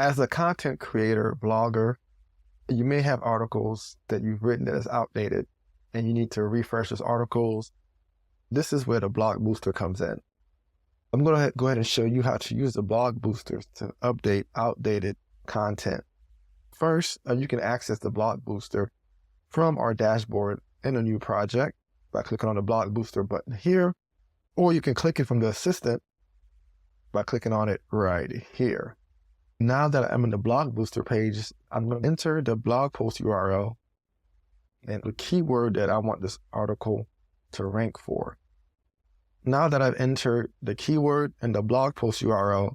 as a content creator, blogger, you may have articles that you've written that is outdated and you need to refresh those articles. This is where the blog booster comes in. I'm going to go ahead and show you how to use the blog boosters to update outdated content. First, you can access the blog booster from our dashboard in a new project by clicking on the blog booster button here, or you can click it from the assistant by clicking on it right here. Now that I'm in the blog booster page, I'm going to enter the blog post URL and the keyword that I want this article to rank for. Now that I've entered the keyword and the blog post URL,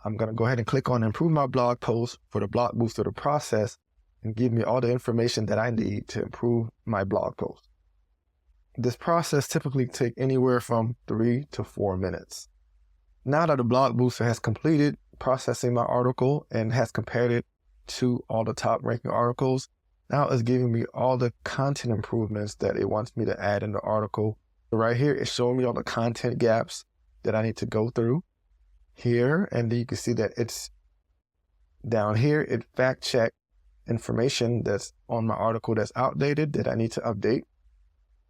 I'm going to go ahead and click on Improve My Blog Post for the blog booster to process and give me all the information that I need to improve my blog post. This process typically takes anywhere from 3 to 4 minutes. Now that the blog booster has completed processing my article and has compared it to all the top ranking articles, now it's giving me all the content improvements that it wants me to add in the article. So right here, it's showing me all the content gaps that I need to go through here. And then you can see that it's down here. It fact check information that's on my article that's outdated that I need to update.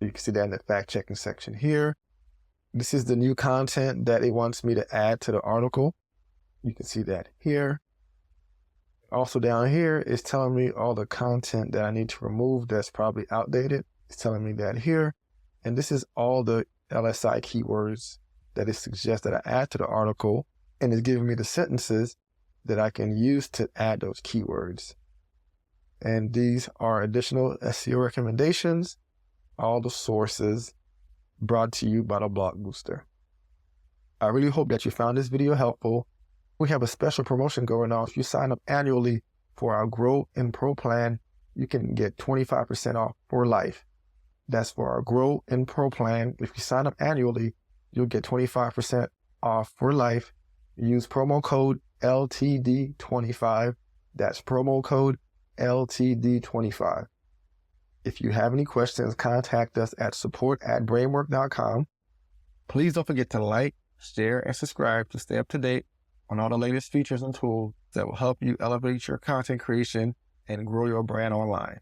You can see that in the fact checking section here. This is the new content that it wants me to add to the article. You can see that here. Also down here, it's telling me all the content that I need to remove that's probably outdated. It's telling me that here. And this is all the LSI keywords that it suggests that I add to the article. And it's giving me the sentences that I can use to add those keywords. And these are additional SEO recommendations, all the sources brought to you by the blog booster. I really hope that you found this video helpful. We have a special promotion going on. If you sign up annually for our Grow and Pro plan, you can get 25% off for life. That's for our Grow and Pro plan. If you sign up annually, you'll get 25% off for life. Use promo code LTD25. That's promo code LTD25. If you have any questions, contact us at support@bramework.com. Please don't forget to like, share, and subscribe to stay up to date on all the latest features and tools that will help you elevate your content creation and grow your brand online.